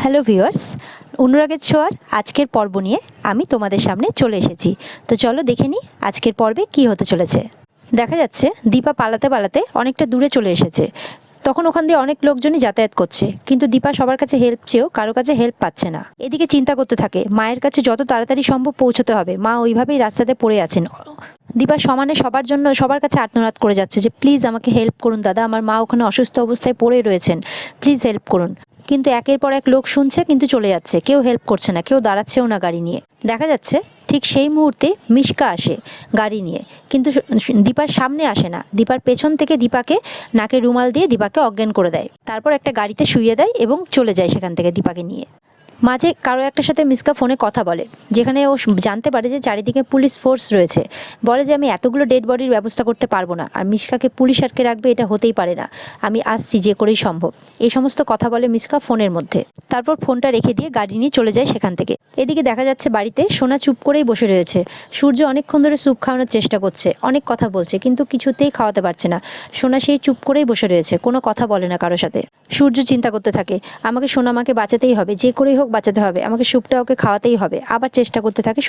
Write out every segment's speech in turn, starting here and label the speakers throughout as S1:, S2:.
S1: Hello viewers, অনুরাগের ছোঁয়ার আজকের পর্ব নিয়ে আমি তোমাদের সামনে চলে এসেছি। তো চলো দেখে নিই আজকের পর্বে কি হতে চলেছে। দেখা যাচ্ছে দীপা পালাতে পালাতে অনেকটা দূরে চলে এসেছে। তখন ওখান দিয়ে অনেক লোকজনই যাতায়াত করছে, কিন্তু দীপা সবার কাছে হেল্প চেয়েও কারো কাছে হেল্প পাচ্ছে না। এদিকে চিন্তা করতে থাকে মায়ের কাছে যত তাড়াতাড়ি সম্ভব পৌঁছতে হবে। মা ওইভাবেই রাস্তাতে পড়ে আছেন। দীপা সমানে সবার জন্য সবার কাছে আর্তনাদ করে যাচ্ছে যে প্লিজ আমাকে হেল্প করুন দাদা, আমার মা ওখানে অসুস্থ অবস্থায় পড়ে রয়েছেন, প্লিজ হেল্প করুন। কিন্তু একের পর এক লোক শুনছে কিন্তু চলে যাচ্ছে, কেউ হেল্প করছে না, কেউ দাঁড়াচ্ছেও না গাড়ি নিয়ে। দেখা যাচ্ছে ঠিক সেই মুহূর্তে মিশকা আসে গাড়ি নিয়ে, কিন্তু দীপার সামনে আসে না, দীপার পেছন থেকে দীপাকে নাকে রুমাল দিয়ে দীপাকে অজ্ঞান করে দেয়। তারপর একটা গাড়িতে শুইয়ে দেয় এবং চলে যায় সেখান থেকে দীপাকে নিয়ে। মাঝে কারো একটার সাথে মিশকা ফোনে কথা বলে, যেখানে ও জানতে পারে যে চারিদিকে পুলিশ ফোর্স রয়েছে। বলে যে আমি এতগুলো ডেড বডির ব্যবস্থা করতে পারবো না, আর মিশকাকে পুলিশ আটকে রাখবে এটা হতেই পারে না, আমি আসছি যে করেই সম্ভব। এই সমস্ত কথা বলে মিশকা ফোনের মধ্যে। তারপর ফোনটা রেখে দিয়ে গাড়ি নিয়ে চলে যায় সেখান থেকে। এদিকে দেখা যাচ্ছে বাড়িতে সোনা চুপ করেই বসে রয়েছে। সূর্য অনেকক্ষণ ধরে স্যুপ খাওয়ানোর চেষ্টা করছে, অনেক কথা বলছে, কিন্তু কিছুতেই খাওয়াতে পারছে না। সোনা সেই চুপ করেই বসে রয়েছে, কোনো কথা বলে না কারোর সাথে। সূর্য চিন্তা করতে থাকে আমাকে সোনামাকে বাঁচাতেই হবে, যে করেই হোক বাঁচাতে হবে, আমাকে স্যুপটা ওকে খাওয়াতেই হবে। আবার চেষ্টা করতে থাকে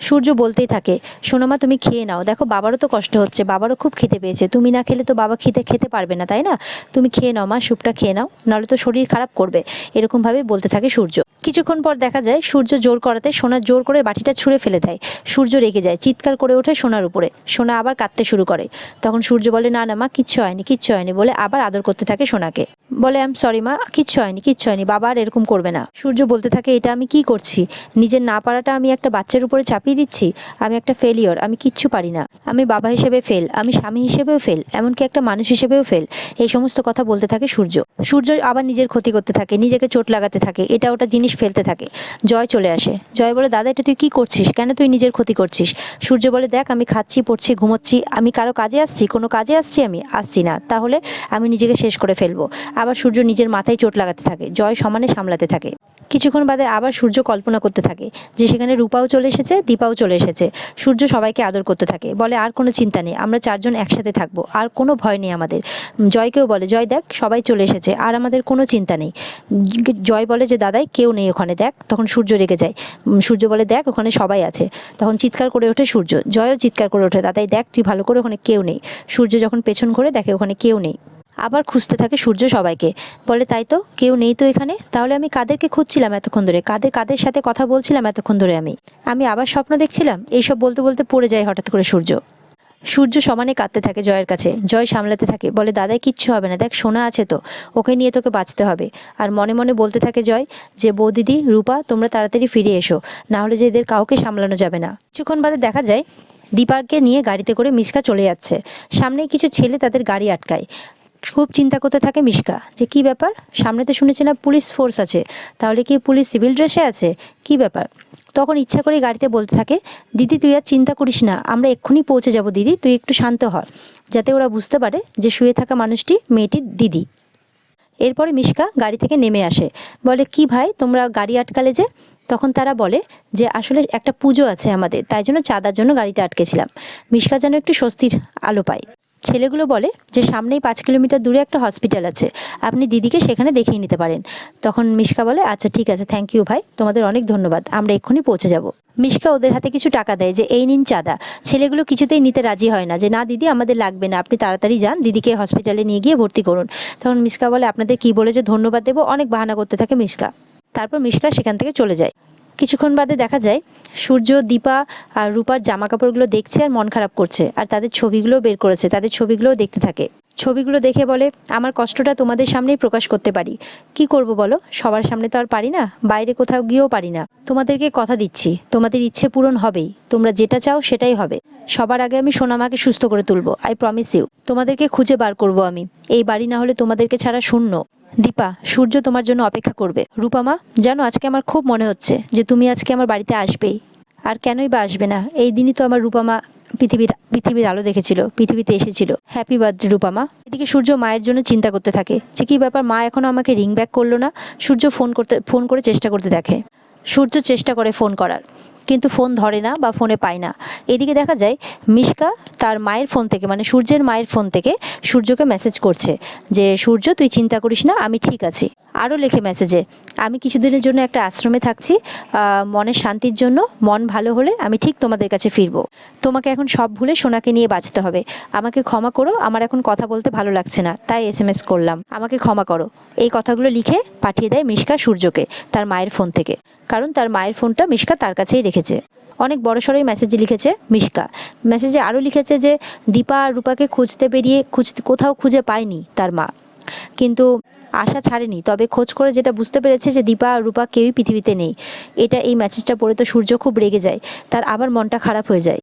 S1: সূর্য বলতেই থাকে সোনামা তুমি খেয়ে নাও, দেখো বাবারও তো কষ্ট হচ্ছে, বাবারও খুব খেতে পেয়েছে, তুমি না খেলে তো বাবা খেতে পারবে না, তাই না? তুমি খেয়ে নাও মা, স্যুপটা খেয়ে নাও, নাহলে তো শরীর খারাপ করবে। এরকমভাবে বলতে থাকে সূর্য। কিছুক্ষণ পর দেখা যায় সূর্য জোর করাতে সোনা জোর করে বাটিটা ছুঁড়ে ফেলে দেয়। সূর্য রেগে যায়, চিৎকার করে ওঠে সোনার উপরে। সোনা আবার কাঁদতে শুরু করে। তখন সূর্য বলে না না মা, কিচ্ছু হয়নি বলে আবার আদর করতে থাকে সোনাকে। বলে আই এম সরি মা, কিচ্ছু হয়নি, বাবা আর এরকম করবে না। সূর্য বলতে থাকে এটা আমি কি করছি, নিজের না পারাটা আমি একটা বাচ্চার উপরে চাপিয়ে দিচ্ছি, আমি একটা ফেলিওর, আমি কিচ্ছু পারি না, আমি বাবা হিসেবে ফেল, আমি স্বামী হিসেবেও ফেল, এমনকি একটা মানুষ হিসেবেও ফেল। এই সমস্ত কথা বলতে থাকে সূর্য আবার নিজের ক্ষতি করতে থাকে, নিজেকে চোট লাগাতে থাকে, এটা ওটা জিনিস ফেলতে থাকে। জয় চলে আসে। জয় বলে দাদা এটা তুই কি করছিস, কেন তুই নিজের ক্ষতি করছিস? সূর্য বলে দেখ আমি খাচ্ছি পড়ছি ঘুমোচ্ছি, আমি কারো কাজে আসছি, কোনো কাজে আসছি? আমি আসছি না, তাহলে আমি নিজেকে শেষ করে ফেলবো। আবার সূর্য নিজের মাথায় চোট লাগাতে থাকে, জয় সমানে সামলাতে থাকে। কিছুক্ষণ বাদে আবার সূর্য কল্পনা করতে থাকে যে সেখানে রূপাও চলে এসেছে, দীপাও চলে এসেছে। সূর্য সবাইকে আদর করতে থাকে, বলে আর কোনো চিন্তা নেই, আমরা চারজন একসাথে থাকবো, আর কোনো ভয় নেই আমাদের। জয়কেও বলে জয় দেখ সবাই চলে এসেছে, আর আমাদের কোনো চিন্তা নেই। জয় বলে যে দাদাই কেউ নেই ওখানে দেখ। তখন সূর্য রেগে যায়। সূর্য বলে দেখ ওখানে সবাই আছে। তখন চিৎকার করে ওঠে সূর্য, জয়ও চিৎকার করে ওঠে দাদাই দেখ তুই ভালো করে, ওখানে কেউ নেই। সূর্য যখন পেছন ঘুরে দেখে ওখানে কেউ নেই। আবার খুঁজতে থাকে সূর্য সবাইকে, বলে তাই তো কেউ নেই তো এখানে, তাহলে আমি কাদেরকে খুঁজছিলাম এতক্ষণ ধরে, কাদের সাথে কথা বলছিলাম এতক্ষণ ধরে, আমি আবার স্বপ্ন দেখছিলাম? এইসব বলতে বলতে পড়ে যায় হঠাৎ করে সূর্য সমানে কাঁদতে থাকে জয়ের কাছে। জয় সামলাতে থাকে, বলে দাদাই কিচ্ছু হবে না, দেখ সোনা আছে তো, ওকে নিয়ে তোকে বাঁচতে হবে। আর মনে মনে বলতে থাকে জয় যে বৌদিদি রূপা তোমরা তাড়াতাড়ি ফিরে এসো, না হলে যে এদের কাউকে সামলানো যাবে না। কিছুক্ষণ বাদে দেখা যায় দীপাকে নিয়ে গাড়িতে করে মিশকা চলে যাচ্ছে। সামনেই কিছু ছেলে তাদের গাড়ি আটকায়। খুব চিন্তা করতে থাকে মিশকা যে কি ব্যাপার, সামনে তো শুনেছিলাম পুলিশ ফোর্স আছে, তাহলে কি পুলিশ সিভিল ড্রেসে আছে, কি ব্যাপার? তখন ইচ্ছা করে গাড়িতে বলতে থাকে দিদি তুই আর চিন্তা করিস না, আমরা এক্ষুনি পৌঁছে যাব দিদি, তুই একটু শান্ত হ, যাতে ওরা বুঝতে পারে যে শুয়ে থাকা মানুষটি মেয়েটির দিদি। এরপরে মিশকা গাড়ি থেকে নেমে আসে, বলে কি ভাই তোমরা গাড়ি আটকালে যে? তখন তারা বলে যে আসলে একটা পুজো আছে আমাদের, তাই জন্য চাঁদার জন্য গাড়িটা আটকেছিলাম। মিশকা যেন একটু স্বস্তির আলো পায়। ছেলেগুলো বলে যে সামনেই 5 কিলোমিটার দূরে একটা হসপিটাল আছে, আপনি দিদিকে সেখানে দেখিয়ে নিতে পারেন। তখন মিশকা বলে আচ্ছা ঠিক আছে, থ্যাংক ইউ ভাই, তোমাদের অনেক ধন্যবাদ, আমরা এক্ষুনি পৌঁছে যাব। মিশকা ওদের হাতে কিছু টাকা দেয় যে এই নিন চাঁদা। ছেলেগুলো কিছুতেই নিতে রাজি হয় না, যে না দিদি আমাদের লাগবে না, আপনি তাড়াতাড়ি যান দিদিকে হসপিটালে নিয়ে গিয়ে ভর্তি করুন। তখন মিশকা বলে আপনাদের কি বলে যে ধন্যবাদ দেবো, অনেক বাহানা করতে থাকে মিশকা। তারপর মিশকা সেখান থেকে চলে যায়। কিছুক্ষণ বাদে দেখা যায় সূর্য দীপা আর রূপার জামা কাপড়গুলো দেখছে আর মন খারাপ করছে, আর তাদের ছবিগুলোও বের করেছে, তাদের ছবিগুলোও দেখতে থাকে। ছবিগুলো দেখে বলে আমার কষ্টটা তোমাদের সামনেই প্রকাশ করতে পারি, কি করব বলো, সবার সামনে তো আর পারি না, বাইরে কোথাও গিয়েও পারি না। তোমাদেরকে কথা দিচ্ছি তোমাদের ইচ্ছে পূরণ হবেই, তোমরা যেটা চাও সেটাই হবে। সবার আগে আমি সোনামাকে সুস্থ করে তুলবো, আই প্রমিস ইউ। তোমাদেরকে খুঁজে বার করব আমি, এই বাড়ি না হলে তোমাদেরকে ছাড়া শূন্য। দীপা সূর্য তোমার জন্য অপেক্ষা করবে। রূপামা জানো আজকে আমার খুব মনে হচ্ছে যে তুমি আজকে আমার বাড়িতে আসবেই, আর কেনই বা আসবে না, এই দিনই তো আমার রূপামা পৃথিবীর আলো দেখেছিল, পৃথিবীতে এসেছিল। হ্যাপি বার্থডে রূপামা। এদিকে সূর্য মায়ের জন্য চিন্তা করতে থাকে যে কি ব্যাপার, মা এখনো আমাকে রিং ব্যাক করলো না। সূর্য ফোন করে চেষ্টা করতে দেখে। সূর্য চেষ্টা করে ফোন করার, কিন্তু ফোন ধরে না বা ফোনে পায় না। এদিকে দেখা যায় মিশকা তার মায়ের ফোন থেকে, মানে সূর্যের মায়ের ফোন থেকে সূর্যকে মেসেজ করছে যে সূর্য তুই চিন্তা করিস না, আমি ঠিক আছি। আরও লেখে মেসেজে, আমি কিছুদিনের জন্য একটা আশ্রমে থাকছি, মনের শান্তির জন্য। মন ভালো হলে আমি ঠিক তোমাদের কাছে ফিরবো। তোমাকে এখন সব ভুলে সোনাকে নিয়ে বাঁচতে হবে। আমাকে ক্ষমা করো, আমার এখন কথা বলতে ভালো লাগছে না, তাই এসএমএস করলাম, আমাকে ক্ষমা করো। এই কথাগুলো লিখে পাঠিয়ে দেয় মিশকা সূর্যকে তার মায়ের ফোন থেকে, কারণ তার মায়ের ফোনটা মিশকা তার কাছেই রেখেছে। অনেক বড়সড়ই মেসেজে লিখেছে মিশকা। মেসেজে আরও লিখেছে যে দীপা আর রূপাকে খুঁজতে বেরিয়ে কোথাও খুঁজে পায়নি তার মা, কিন্তু আশা ছাড়েনি। তবে খোঁজ করে যেটা বুঝতে পেরেছে যে দীপা আর রূপা কেউই পৃথিবীতে নেই। এই মেসেজটা পড়ে তো সূর্য খুব রেগে যায়, তার আবার মনটা খারাপ হয়ে যায়।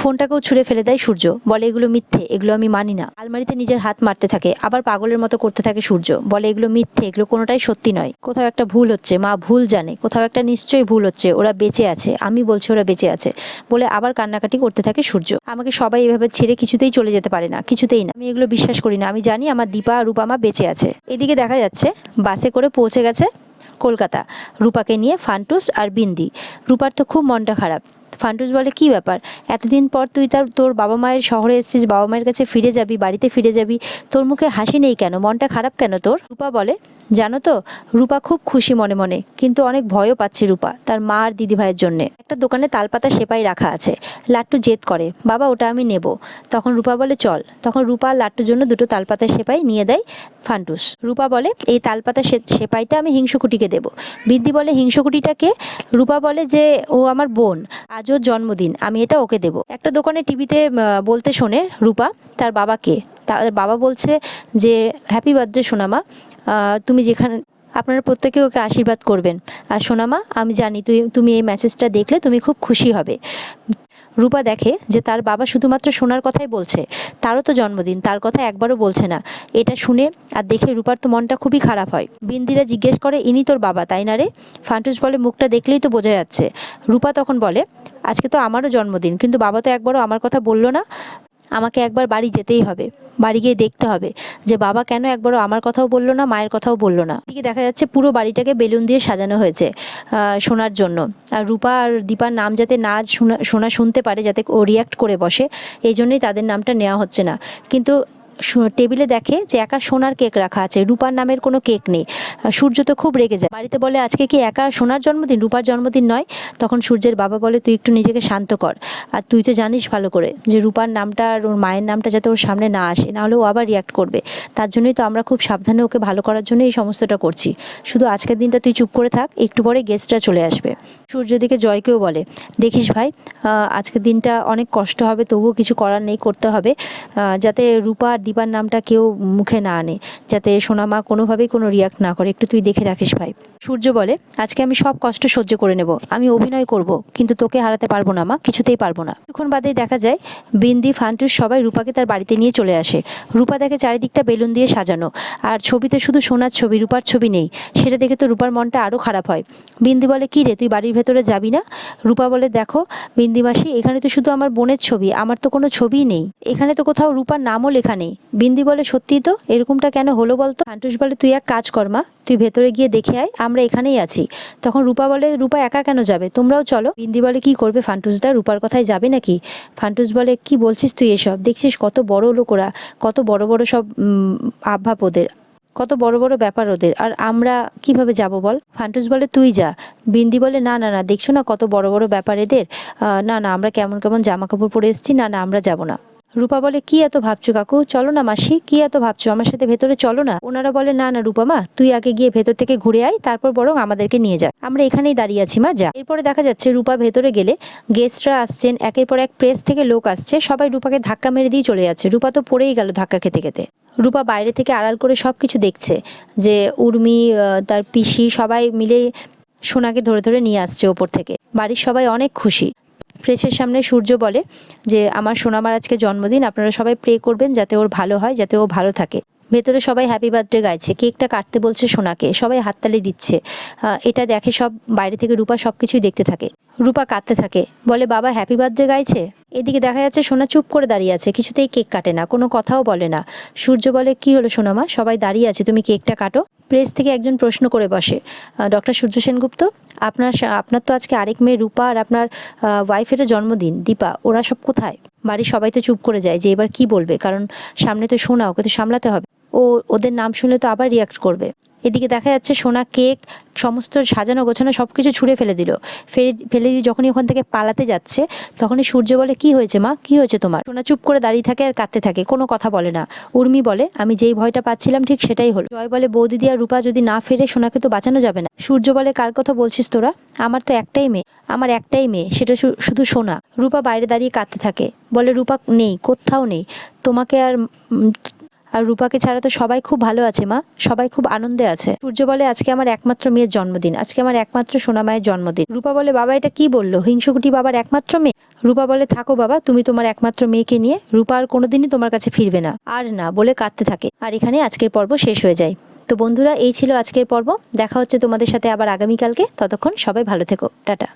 S1: ফোনটাকেও ছুঁড়ে ফেলে দেয় সূর্য, বলে এগুলো মিথ্যে, এগুলো আমি মানি না। আলমারিতে নিজের হাত মারতে থাকে, আবার পাগলের মতো করতে থাকে সূর্য, বলে এগুলো মিথ্যে, এগুলো কোনোটাই সত্যি নয়। কোথাও একটা ভুল হচ্ছে, মা ভুল জানে, কোথাও একটা নিশ্চয়ই ভুল হচ্ছে, ওরা বেঁচে আছে, আমি বলছি ওরা বেঁচে আছে, বলে আবার কান্নাকাটি করতে থাকে সূর্য। আমাকে সবাই এভাবে ছেড়ে কিছুতেই চলে যেতে পারে না, কিছুতেই না, আমি এগুলো বিশ্বাস করি না, আমি জানি আমার দীপা আর রূপা মা বেঁচে আছে। এদিকে দেখা যাচ্ছে বাসে করে পৌঁছে গেছে কলকাতা রূপাকে নিয়ে ফান্টুস আর বিন্দি। রূপার তো খুব মনটা খারাপ। ফান্টুস বলে, কি ব্যাপার, এতদিন পর তুই তোর বাবা মায়ের শহরে এসেছিস, বাবা মায়ের কাছে ফিরে যাবি, বাড়িতে ফিরে যাবি, তোর মুখে হাসি নেই কেন, মনটা খারাপ কেন তোর? রূপা বলে, জানো তো, রূপা খুব খুশি মনে মনে, কিন্তু অনেক ভয়ও পাচ্ছে রূপা তার মা আর দিদিভাইয়ের জন্যে। একটা দোকানে তালপাতা সেপাই রাখা আছে, লাট্টু জেদ করে, বাবা ওটা আমি নেব। তখন রূপা বলে চল। তখন রূপা লাট্টুর জন্য দুটো তালপাতা সেপাই নিয়ে দেয় ফান্টুস। রূপা বলে, এই তালপাতা সেপাইটা আমি হিংসুকুটিকে দেব। বিন্দি বলে, হিংসুকুটিটাকে? রূপা বলে যে ও আমার বোন, আজ ওর জন্মদিন, আমি এটা ওকে দেব। একটা দোকানে টিভিতে বলতে শোনে রূপা তার বাবাকে। তার বাবা বলছে যে হ্যাপি বার্থডে সোনামা, তুমি যেখানে, আপনারা প্রত্যেকে ওকে আশীর্বাদ করবেন। আর সোনামা, আমি জানি তুমি এই মেসেজটা দেখলে তুমি খুব খুশি হবে। রূপা দেখে যে তার বাবা শুধুমাত্র সোনার কথাই বলছে, তারও তো জন্মদিন, তার কথা একবারও বলছে না। এটা শুনে আর দেখে রূপার তো মনটা খুবই খারাপ হয়। বিন্দিরা জিজ্ঞেস করে, ইনি তোর বাবা তাই না রে? ফান্টুস বলে, মুখটা দেখলেই তো বোঝা যাচ্ছে। রূপা তখন বলে, আজকে তো আমারও জন্মদিন, কিন্তু বাবা তো একবারও আমার কথা বললো না। আমাকে একবার বাড়ি যেতেই হবে, বাড়ি গিয়ে দেখতে হবে যে বাবা কেন একবারও আমার কথাও বললো না, মায়ের কথাও বললো না। এদিকে দেখা যাচ্ছে পুরো বাড়িটাকে বেলুন দিয়ে সাজানো হয়েছে শোনার জন্য। আর রূপা আর দীপার নাম যাতে না শোনা শুনতে পারে, যাতে ও রিয়াক্ট করে বসে, এই জন্যই তাদের নামটা নেওয়া হচ্ছে না। কিন্তু টেবিলে দেখে যে একা সোনার কেক রাখা আছে, রূপার নামের কোনো কেক নেই। সূর্য তো খুব রেগে যায়, বাড়িতে বলে আজকে কি একা সোনার জন্মদিন, রূপার জন্মদিন নয়? তখন সূর্যের বাবা বলে, তুই একটু নিজেকে শান্ত কর, আর তুই তো জানিস ভালো করে যে রূপার নামটা আর ওর মায়ের নামটা যাতে ওর সামনে না আসে, নাহলে ও আবার রিয়াক্ট করবে। তার জন্যই তো আমরা খুব সাবধানে ওকে ভালো করার জন্য এই সমস্তটা করছি। শুধু আজকের দিনটা তুই চুপ করে থাক, একটু পরে গেস্টরা চলে আসবে। সূর্য দিকে জয়কেও বলে, দেখিস ভাই, আজকের দিনটা অনেক কষ্ট হবে, তবুও কিছু করার নেই, করতে হবে, যাতে রূপা আর দীপার নামটা কেউ মুখে না আনে, যাতে সোনামা কোনোভাবেই কোনো রিয়াক্ট না করে, একটু তুই দেখে রাখিস ভাই। সূর্য বলে, আজকে আমি সব কষ্ট সহ্য করে নেব, আমি অভিনয় করব, কিন্তু তোকে হারাতে পারবো না মা, কিছুতেই পারবো না। কিছুক্ষণ বাদেই দেখা যায় বিন্দি, ফান্টুস সবাই রূপাকে তার বাড়িতে নিয়ে চলে আসে। রূপা দেখে চারিদিকটা বেলুন দিয়ে সাজানো, আর ছবিতে শুধু সোনার ছবি, রূপার ছবি নেই। সেটা দেখে তো রূপার মনটা আরও খারাপ হয়। বিন্দি বলে, কি রে, তুই বাড়ির ভেতরে যাবি না? রূপা বলে, দেখো বিন্দি মাসি, এখানে তো শুধু আমার বোনের ছবি, আমার তো কোনো ছবিই নেই, এখানে তো কোথাও রূপার নামও লেখা নেই। বিন্দি বলে, সত্যিই তো, এরকমটা কেন হলো বলতো? ফান্টুস বলে, তুই এক কাজ কর মা, তুই ভেতরে গিয়ে দেখে আয়, আমরা এখানেই আছি। তখন রূপা বলে, রূপা একা কেন যাবে, তোমরাও চলো। বিন্দি বলে, কি করবে ফান্টুসদা, রূপার কথায় যাবে নাকি? ফান্টুস বলে, কি বলছিস তুই এসব, দেখছিস কত বড় লোক ওরা, কত বড় বড় সব আভাব ওদের, কত বড় বড় ব্যাপার ওদের, আর আমরা কিভাবে যাব বল? ফান্টুস বলে, তুই যা। বিন্দি বলে, না না না, দেখছো না কত বড় বড় ব্যাপার এদের, না না, আমরা কেমন কেমন জামা কাপড় পরে এসেছি, না না, আমরা যাব না। রূপা বলে, কি এত ভাবছো কাকু, চলো না মাসি, কি এত ভাবছো, আমার সাথে ভেতরে চলো না। ওনারা বলে, না না রূপা মা, তুই আগে গিয়ে ভেতর থেকে ঘুরে আয়, তারপর বরং আমাদেরকে নিয়ে যা, আমরা এখানেই দাঁড়িয়ে আছি মা, যা। এরপরে দেখা যাচ্ছে রূপা ভেতরে গেলে গেস্টরা আসছেন, একের পর এক প্রেস থেকে লোক আসছে, সবাই রূপাকে ধাক্কা মেরে দিয়ে চলে যাচ্ছে। রূপা তো পড়েই গেল ধাক্কা খেতে খেতে। রূপা বাইরে থেকে আড়াল করে সব কিছু দেখছে, যে উর্মি, তার পিসি সবাই মিলে সোনাকে ধরে ধরে নিয়ে আসছে ওপর থেকে। বাড়ির সবাই অনেক খুশি। প্রেসের সামনে সূর্য বলে যে আমার সোনামার আজকে জন্মদিন, আপনারা সবাই প্রে করবেন যাতে ওর ভালো হয়, যাতে ও ভালো থাকে। ভেতরে সবাই হ্যাপি বার্থডে গাইছে, কেকটা কাটতে বলছে সোনাকে, সবাই হাততালি দিচ্ছে। এটা দেখে সব বাইরে থেকে রূপা সব কিছুই দেখতে থাকে। রূপা কাঁদতে থাকে, বলে বাবা হ্যাপি বার্থডে গাইছে। এদিকে দেখা যাচ্ছে সোনা চুপ করে দাঁড়িয়ে আছে, কিছুতেই কেক কাটে না, কোনো কথাও বলে না। সূর্য বলে, কি হলো সোনামা, সবাই দাঁড়িয়ে আছে, তুমি কেকটা কাটো। প্রেস থেকে একজন প্রশ্ন করে বসে, ডক্টর সূর্য সেনগুপ্ত, আপনার তো আজকে আরেক মেয়ে রূপা আর আপনার ওয়াইফেরও জন্মদিন দীপা, ওরা সব কোথায়? বাড়ির সবাই তো চুপ করে যায় যে এবার কি বলবে, কারণ সামনে তো সোনা, ওকে তো সামলাতে হবে, ওদের নাম শুনলে তো আবার রিয়াক্ট করবে। এদিকে দেখা যাচ্ছে সোনা কেক সমস্ত সাজানো গোছানো সব কিছু ছুঁড়ে ফেলে দিল। ফেলে দিয়ে যখনই ওখান থেকে পালাতে যাচ্ছে তখনই সূর্য বলে, কি হয়েছে মা, কি হয়েছে তোমার? সোনা চুপ করে দাঁড়িয়ে থাকে আর কাঁদতে থাকে, কোনো কথা বলে না। উর্মি বলে, আমি যেই ভয়টা পাচ্ছিলাম ঠিক সেটাই হলো। জয় বলে, বৌদিদি আর রূপা যদি না ফেরে সোনাকে তো বাঁচানো যাবে না। সূর্য বলে, কার কথা বলছিস তোরা? আমার তো একটাই মেয়ে, আমার একটাই মেয়ে, সেটা শুধু সোনা। রূপা বাইরে দাঁড়িয়ে কাঁদতে থাকে, বলে, রূপা নেই, কোথাও নেই। তোমাকে আর রূপাকে ছাড়া তো সবাই খুব ভালো আছে মা, সবাই খুব আনন্দে আছে। সূর্য বলে, আজকে আমার একমাত্র মেয়ের জন্মদিন, আজকে আমার একমাত্র সোনা মায়ের জন্মদিন। রূপা বলে, বাবা এটা কি বললো, হিংসুকুটি বাবার একমাত্র মেয়ে? রূপা বলে, থাকো বাবা, তুমি তোমার একমাত্র মেয়েকে নিয়ে, রূপা আর কোনোদিনই তোমার কাছে ফিরবে না, আর না বলে কাঁদতে থাকে। আর এখানে আজকের পর্ব শেষ হয়ে যায়। তো বন্ধুরা, এই ছিল আজকের পর্ব। দেখা হচ্ছে তোমাদের সাথে আবার আগামীকালকে। ততক্ষণ সবাই ভালো থেকো, টাটা।